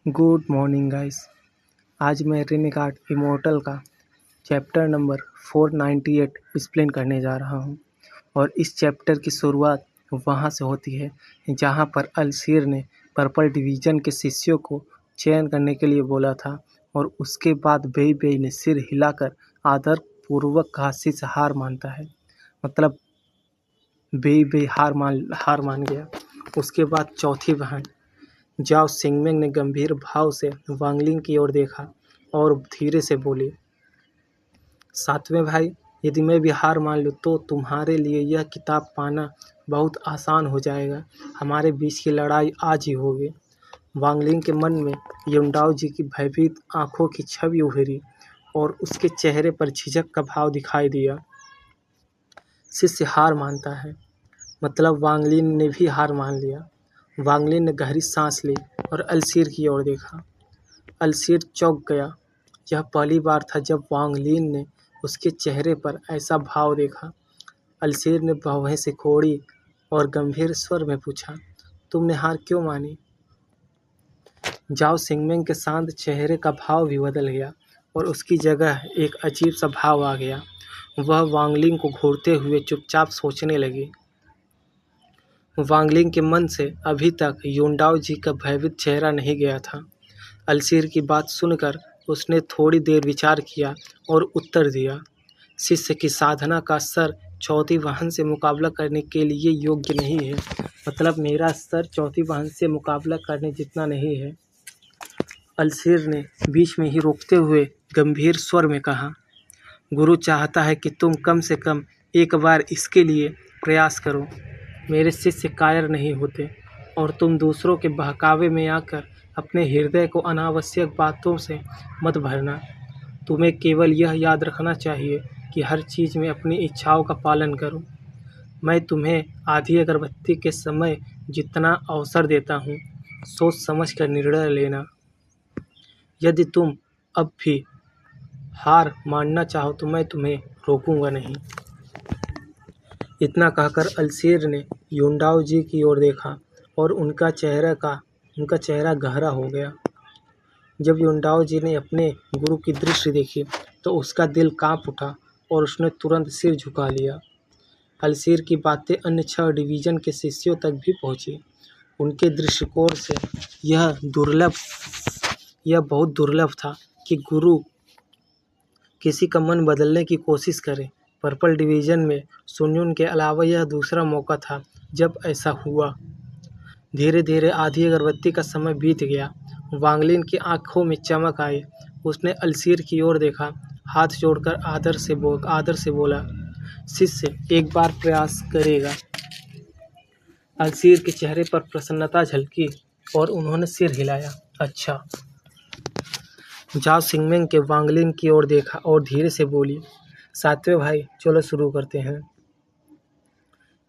Good morning guys. आज मैं रेनेगाड immortal का चैप्टर नंबर 498 एक्सप्लेन करने जा रहा हूँ। और इस चैप्टर की शुरुआत वहाँ से होती है जहाँ पर अलसीर ने पर्पल डिवीज़न के शिष्यों को चयन करने के लिए बोला था। और उसके बाद बेई ने सिर हिलाकर आदरपूर्वक घासी से हार मानता है। मतलब बेई हार मान गया। उसके बाद चौथी बहन जाओ सिंगमेंग ने गंभीर भाव से वांगलिंग की ओर देखा और धीरे से बोली, सातवें भाई, यदि मैं भी हार मान लूँ तो तुम्हारे लिए यह किताब पाना बहुत आसान हो जाएगा। हमारे बीच की लड़ाई आज ही होगी। वांगलिंग के मन में युनडाओ जी की भयभीत आंखों की छवि उभरी और उसके चेहरे पर झिझक का भाव दिखाई दिया। शिष्य हार मानता है, मतलब वांगलिन ने भी हार मान लिया। वांगलिन ने गहरी सांस ली और अलसीर की ओर देखा। अलसीर चौंक गया। यह पहली बार था जब वांगलिन ने उसके चेहरे पर ऐसा भाव देखा। अलसीर ने बाहें से खोड़ी और गंभीर स्वर में पूछा, तुमने हार क्यों मानी? जाओ सिंगमेंग के शांत चेहरे का भाव भी बदल गया और उसकी जगह एक अजीब सा भाव आ गया। वह वांगलिन को घूरते हुए चुपचाप सोचने लगी। वांगलिन के मन से अभी तक युनडाओ जी का भयभीत चेहरा नहीं गया था। अलसीर की बात सुनकर उसने थोड़ी देर विचार किया और उत्तर दिया, शिष्य की साधना का स्तर चौथी वाहन से मुकाबला करने के लिए योग्य नहीं है। मतलब मेरा स्तर चौथी वाहन से मुकाबला करने जितना नहीं है। अलसीर ने बीच में ही रोकते हुए गंभीर स्वर में कहा, गुरु चाहता है कि तुम कम से कम एक बार इसके लिए प्रयास करो। मेरे शिष्य कायर नहीं होते और तुम दूसरों के बहकावे में आकर अपने हृदय को अनावश्यक बातों से मत भरना। तुम्हें केवल यह याद रखना चाहिए कि हर चीज़ में अपनी इच्छाओं का पालन करो। मैं तुम्हें आधी अगरबत्ती के समय जितना अवसर देता हूँ, सोच समझ कर निर्णय लेना। यदि तुम अब भी हार मानना चाहो तो मैं तुम्हें रोकूंगा नहीं। इतना कहकर अलसीर ने युनडाओ जी की ओर देखा और उनका चेहरा गहरा हो गया। जब युनडाओ जी ने अपने गुरु की दृष्टि देखी तो उसका दिल कांप उठा और उसने तुरंत सिर झुका लिया। अलसीर की बातें अन्य 6 डिवीज़न के शिष्यों तक भी पहुंची। उनके दृष्टिकोण से यह बहुत दुर्लभ था कि गुरु किसी का मन बदलने की कोशिश करे। पर्पल डिवीज़न में सुन्युन के अलावा यह दूसरा मौका था जब ऐसा हुआ। धीरे धीरे आधी अगरबत्ती का समय बीत गया। वांगलिन की आंखों में चमक आई। उसने अलसीर की ओर देखा, हाथ जोड़कर आदर से बोला, शिष्य एक बार प्रयास करेगा। अलसीर के चेहरे पर प्रसन्नता झलकी और उन्होंने सिर हिलाया। अच्छा। जाओ सिंगमेंग के वांगलिन की ओर देखा और धीरे से बोली, सातवें भाई, चलो शुरू करते हैं।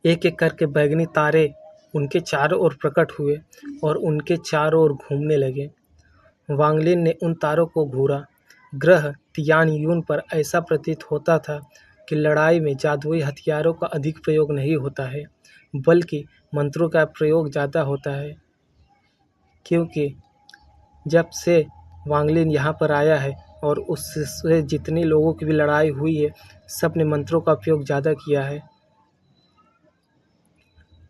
एक एक करके बैगनी तारे उनके चारों ओर प्रकट हुए और उनके चारों ओर घूमने लगे। वांगलिन ने उन तारों को घूरा। ग्रह तियानयुन पर ऐसा प्रतीत होता था कि लड़ाई में जादुई हथियारों का अधिक प्रयोग नहीं होता है, बल्कि मंत्रों का प्रयोग ज़्यादा होता है। क्योंकि जब से वांगलिन यहाँ पर आया है और उससे जितने लोगों की भी लड़ाई हुई है, सब ने मंत्रों का उपयोग ज़्यादा किया है।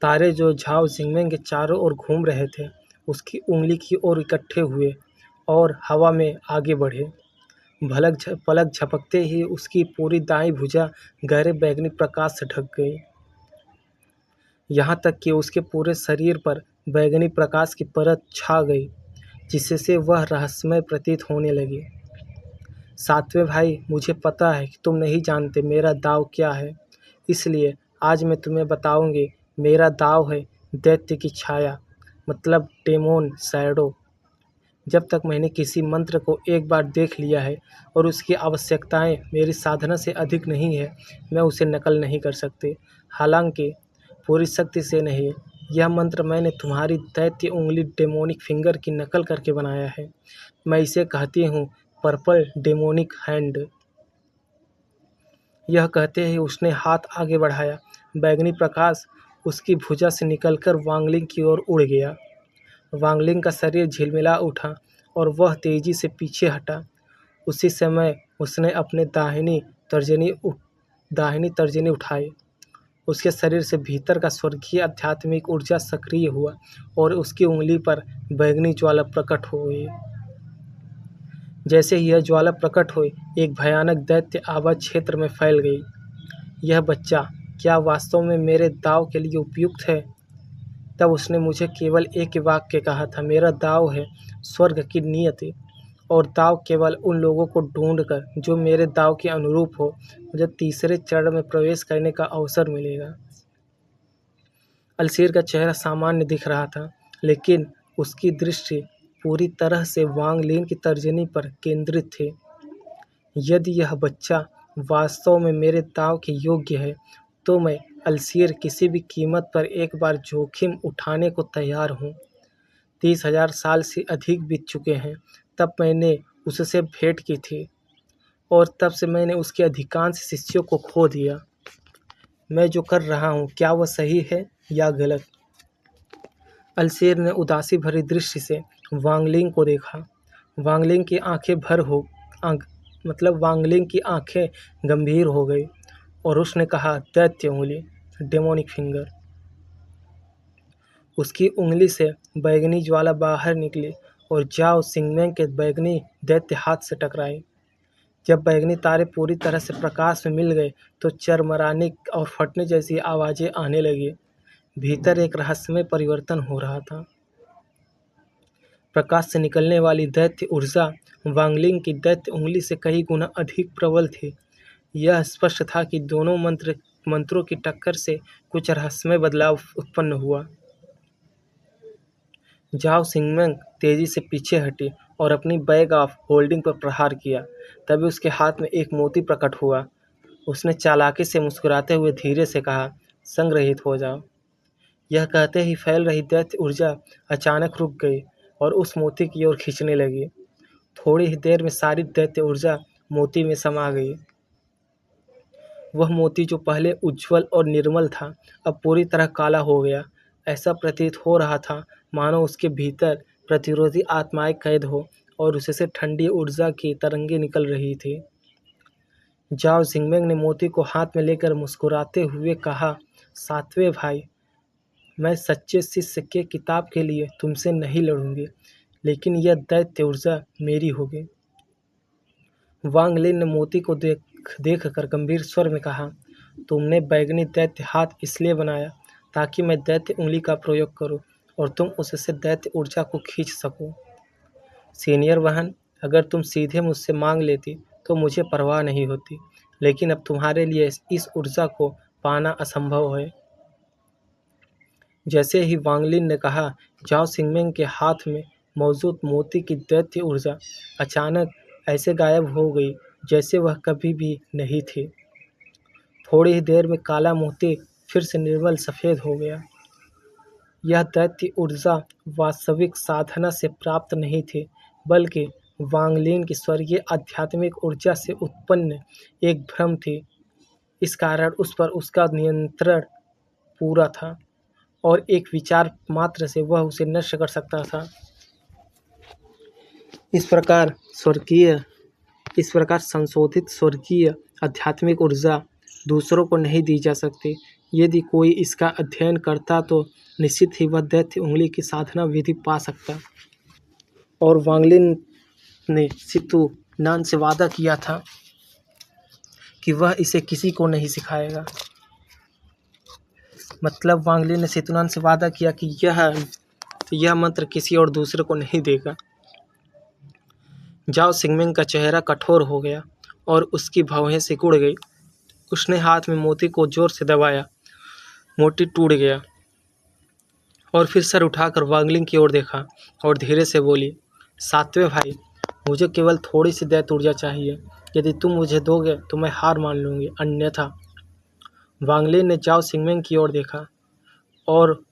तारे जो झाओ सिंगमेंग के चारों ओर घूम रहे थे, उसकी उंगली की ओर इकट्ठे हुए और हवा में आगे बढ़े। पलक झपकते ही उसकी पूरी दाईं भुजा गहरे बैगनी प्रकाश से ढक गई। यहाँ तक कि उसके पूरे शरीर पर बैगनी प्रकाश की परत छा गई, जिससे वह रहस्यमय प्रतीत होने लगी। सातवें भाई, मुझे पता है कि तुम नहीं जानते मेरा दाव क्या है, इसलिए आज मैं तुम्हें बताऊंगी। मेरा दाव है दैत्य की छाया, मतलब डेमोन शैडो। जब तक मैंने किसी मंत्र को एक बार देख लिया है और उसकी आवश्यकताएं मेरी साधना से अधिक नहीं है, मैं उसे नकल नहीं कर सकती। हालांकि पूरी शक्ति से नहीं। यह मंत्र मैंने तुम्हारी दैत्य उंगली डेमोनिक फिंगर की नकल करके बनाया है। मैं इसे कहती हूँ पर्पल डेमोनिक हैंड। यह कहते ही उसने हाथ आगे बढ़ाया। बैगनी प्रकाश उसकी भुजा से निकलकर वांगलिन की ओर उड़ गया। वांगलिन का शरीर झिलमिला उठा और वह तेजी से पीछे हटा। उसी समय उसने अपने दाहिनी तर्जनी उठाई। उसके शरीर से भीतर का स्वर्गीय आध्यात्मिक ऊर्जा सक्रिय हुआ और उसकी उंगली पर बैंगनी ज्वाला प्रकट हो गई। जैसे ही यह ज्वाला प्रकट हुई, एक भयानक दैत्य आवाज क्षेत्र में फैल गई। यह बच्चा क्या वास्तव में मेरे दाव के लिए उपयुक्त है? तब उसने मुझे केवल एक वाक्य कहा था, मेरा दाव है स्वर्ग की नियति, और दाव केवल उन लोगों को ढूंढकर जो मेरे दाव के अनुरूप हो, मुझे तीसरे चरण में प्रवेश करने का अवसर मिलेगा। अलसीर का चेहरा सामान्य दिख रहा था, लेकिन उसकी दृष्टि पूरी तरह से वांग लिन की तर्जनी पर केंद्रित थी। यदि यह बच्चा वास्तव में मेरे दाव के योग्य है, तो मैं अलसीर किसी भी कीमत पर एक बार जोखिम उठाने को तैयार हूँ। 30,000 साल से अधिक बीत चुके हैं तब मैंने उससे भेंट की थी, और तब से मैंने उसके अधिकांश शिष्यों को खो दिया। मैं जो कर रहा हूँ, क्या वह सही है या गलत? अलसीर ने उदासी भरी दृष्टि से वांगलिंग को देखा। वांगलिंग की आंखें गंभीर हो गई और उसने कहा, दैत्य उंगली, डेमोनिक फिंगर। उसकी उंगली से बैंगनी ज्वाला बाहर निकली और जाओ सिंगमेंग के बैंगनी दैत्य हाथ से टकराई। जब बैंगनी तारे पूरी तरह से प्रकाश में मिल गए तो चरमराने और फटने जैसी आवाज़ें आने लगी। भीतर एक रहस्यमय परिवर्तन हो रहा था। प्रकाश से निकलने वाली दैत्य ऊर्जा वांगलिंग की दैत्य उंगली से कई गुना अधिक प्रबल थी। यह स्पष्ट था कि दोनों मंत्रों की टक्कर से कुछ रहस्यमय बदलाव उत्पन्न हुआ। जाओ सिंगमेंग तेजी से पीछे हटी और अपनी बैग ऑफ होल्डिंग पर प्रहार किया। तभी उसके हाथ में एक मोती प्रकट हुआ। उसने चालाकी से मुस्कुराते हुए धीरे से कहा, संग्रहित हो जाओ। यह कहते ही फैल रही दैत्य ऊर्जा अचानक रुक गई और उस मोती की ओर खींचने लगी। थोड़ी ही देर में सारी दैत्य ऊर्जा मोती में समा गई। वह मोती जो पहले उज्जवल और निर्मल था, अब पूरी तरह काला हो गया। ऐसा प्रतीत हो रहा था मानो उसके भीतर प्रतिरोधी आत्माएं कैद हो और उससे ठंडी ऊर्जा की तरंगें निकल रही थी। जाओ जिंगमेंग ने मोती को हाथ में लेकर मुस्कुराते हुए कहा, सातवें भाई, मैं सच्चे शिष्य के किताब के लिए तुमसे नहीं लड़ूंगी, लेकिन यह दैत्य ऊर्जा मेरी होगी। वांग लिन ने मोती को देख कर गंभीर स्वर में कहा, तुमने बैगनी दैत्य हाथ इसलिए बनाया ताकि मैं दैत्य उंगली का प्रयोग करूं और तुम उससे दैत्य ऊर्जा को खींच सको। सीनियर बहन, अगर तुम सीधे मुझसे मांग लेती तो मुझे परवाह नहीं होती, लेकिन अब तुम्हारे लिए इस ऊर्जा को पाना असंभव है। जैसे ही वांगलिन ने कहा, जाओ सिंगमेंग के हाथ में मौजूद मोती की दैत्य ऊर्जा अचानक ऐसे गायब हो गई जैसे वह कभी भी नहीं थी। थोड़ी ही देर में काला मोती फिर से निर्मल सफ़ेद हो गया। यह दैत्य ऊर्जा वास्तविक साधना से प्राप्त नहीं थी, बल्कि वांगलिन की स्वर्गीय आध्यात्मिक ऊर्जा से उत्पन्न एक भ्रम थी। इस कारण उस पर उसका नियंत्रण पूरा था और एक विचार मात्र से वह उसे नष्ट कर सकता था। इस प्रकार संशोधित स्वर्गीय आध्यात्मिक ऊर्जा दूसरों को नहीं दी जा सकती। यदि कोई इसका अध्ययन करता तो निश्चित ही वह दैत्य उंगली की साधना विधि पा सकता। और वांगलिन ने सितु नान से वादा किया था कि वह इसे किसी को नहीं सिखाएगा। मतलब वांगलिन ने सितुनान से वादा किया कि यह मंत्र किसी और दूसरे को नहीं देगा। जाओ सिंगमेंग का चेहरा कठोर हो गया और उसकी भौहें सिकुड़ गई। उसने हाथ में मोती को जोर से दबाया। मोती टूट गया और फिर सर उठाकर वांगलिन की ओर देखा और धीरे से बोली, सातवें भाई, मुझे केवल थोड़ी सी दैत्य ऊर्जा चाहिए। यदि तुम मुझे दोगे तो मैं हार मान लूँगी, अन्यथा। वांगलिन ने जाओ सिंगमेंग की ओर देखा और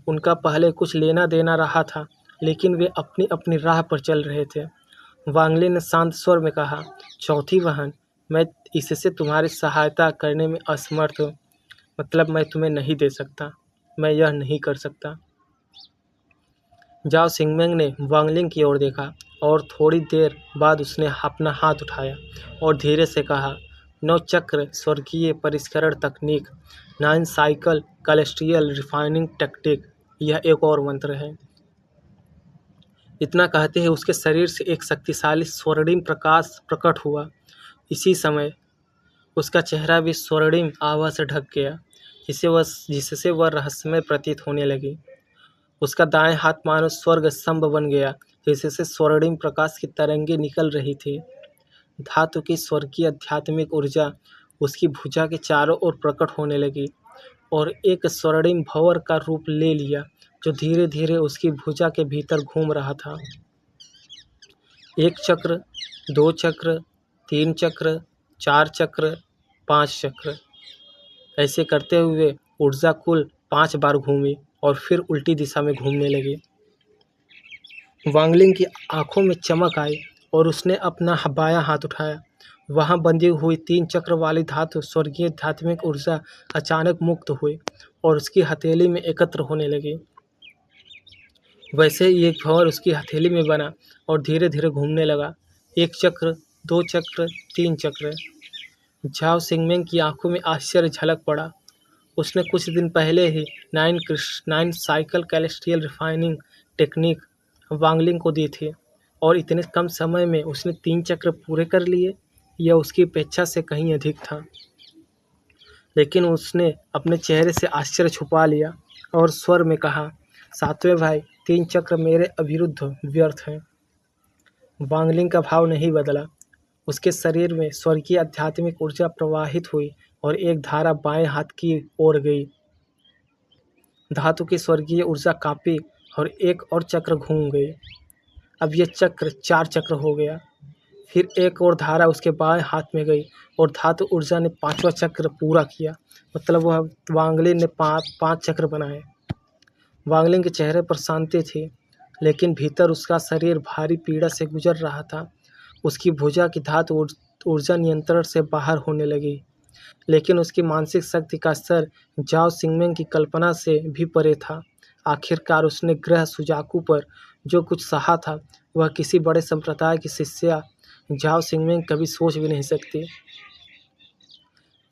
उनका पहले कुछ लेना देना रहा था, लेकिन वे अपनी अपनी राह पर चल रहे थे। वांगलिन ने शांत स्वर में कहा, चौथी बहन, मैं इससे तुम्हारी सहायता करने में असमर्थ हूँ। मतलब मैं तुम्हें नहीं दे सकता, मैं यह नहीं कर सकता। जाओ सिंगमेंग ने वांगलिन की ओर देखा और थोड़ी देर बाद उसने अपना हाथ उठाया और धीरे से कहा, नौ चक्र स्वर्गीय परिष्करण तकनीक, 9 साइकिल कैलेस्ट्रियल रिफाइनिंग टेक्निक, यह एक और मंत्र है। इतना कहते ही उसके शरीर से एक शक्तिशाली स्वर्णिम प्रकाश प्रकट हुआ। इसी समय उसका चेहरा भी स्वर्णिम आभा से ढक गया, जिससे वह रहस्यमय प्रतीत होने लगी। उसका दाएं हाथ मानो स्वर्ग स्तंभ बन गया, जिससे स्वर्णिम प्रकाश की तरंगें निकल रही थी। धातु की स्वर्गीय आध्यात्मिक ऊर्जा उसकी भुजा के चारों ओर प्रकट होने लगी और एक स्वर्णिम भंवर का रूप ले लिया, जो धीरे धीरे उसकी भुजा के भीतर घूम रहा था। 1 चक्र, 2 चक्र, 3 चक्र, 4 चक्र, 5 चक्र, ऐसे करते हुए ऊर्जा कुल 5 बार घूमी और फिर उल्टी दिशा में घूमने लगी। वांगलिंग की आंखों में चमक आई और उसने अपना बायां हाथ उठाया। वहां बंधी हुई 3 चक्र वाली धातु स्वर्गीय आध्यात्मिक ऊर्जा अचानक मुक्त हुई और उसकी हथेली में एकत्र होने लगी। वैसे ही एक भंवर उसकी हथेली में बना और धीरे धीरे घूमने लगा। 1 चक्र, 2 चक्र, 3 चक्र। झाओ सिंगमेंग की आंखों में आश्चर्य झलक पड़ा। उसने कुछ दिन पहले ही 9 cycle celestial refining technique Wangling को दी थी और इतने कम समय में उसने 3 चक्र पूरे कर लिए। यह उसकी अपेक्षा से कहीं अधिक था, लेकिन उसने अपने चेहरे से आश्चर्य छुपा लिया और स्वर में कहा, सातवें भाई, 3 चक्र मेरे अविरुद्ध व्यर्थ हैं। वांगलिंग का भाव नहीं बदला। उसके शरीर में स्वर्गीय आध्यात्मिक ऊर्जा प्रवाहित हुई और एक धारा बाएं हाथ की ओर गई। धातु की स्वर्गीय ऊर्जा कांपी और एक और चक्र घूम गई। अब यह चक्र 4 चक्र हो गया। फिर एक और धारा उसके बाएं हाथ में गई और धातु ऊर्जा ने 5वां चक्र पूरा किया। मतलब वह वांगलिंग ने 5 चक्र बनाए। वांगलिंग के चेहरे पर शांति थी, लेकिन भीतर उसका शरीर भारी पीड़ा से गुजर रहा था। उसकी भुजा की धातु ऊर्जा नियंत्रण से बाहर होने लगी, लेकिन उसकी मानसिक शक्ति का स्तर जाओ सिंगमेंग की कल्पना से भी परे था। आखिरकार उसने ग्रह सुजाकू पर जो कुछ सहा था, वह किसी बड़े संप्रदाय की शिष्या जाओ सिंगमेंग कभी सोच भी नहीं सकती।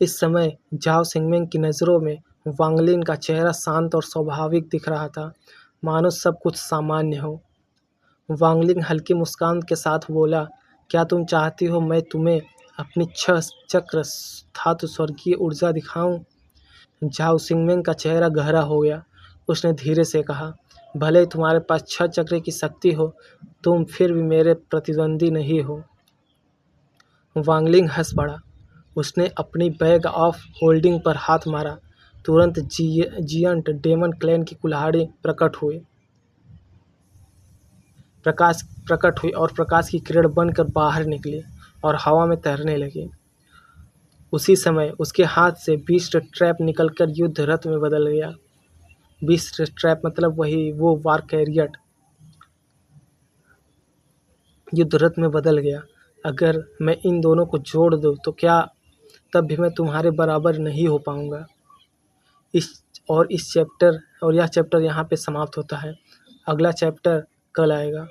इस समय जाओ सिंगमेंग की नज़रों में वांगलिन का चेहरा शांत और स्वाभाविक दिख रहा था, मानो सब कुछ सामान्य हो। वांगलिन हल्की मुस्कान के साथ बोला, क्या तुम चाहती हो मैं तुम्हें अपनी 6 चक्र धातु स्वर्गीय ऊर्जा दिखाऊं? जाओ सिंगमेंग का चेहरा गहरा हो गया। उसने धीरे से कहा, भले तुम्हारे पास 6 चक्र की शक्ति हो, तुम फिर भी मेरे प्रतिद्वंदी नहीं हो। वांगलिंग हंस पड़ा। उसने अपनी बैग ऑफ होल्डिंग पर हाथ मारा। तुरंत जियंट डेमन क्लैन की कुल्हाड़ी प्रकट हुई और प्रकाश की किरण बनकर बाहर निकली और हवा में तैरने लगी। उसी समय उसके हाथ से बीस्ट ट्रैप निकलकर युद्ध रथ में बदल गया। बीस्ट ट्रैप मतलब वो वार कैरियट युद्ध रथ में बदल गया। अगर मैं इन दोनों को जोड़ दूं तो क्या तब भी मैं तुम्हारे बराबर नहीं हो पाऊंगा। यह चैप्टर यहाँ पे समाप्त होता है। अगला चैप्टर कल आएगा।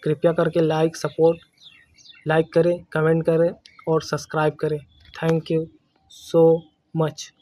कृपया करके लाइक करें, कमेंट करें और सब्सक्राइब करें। Thank you so much.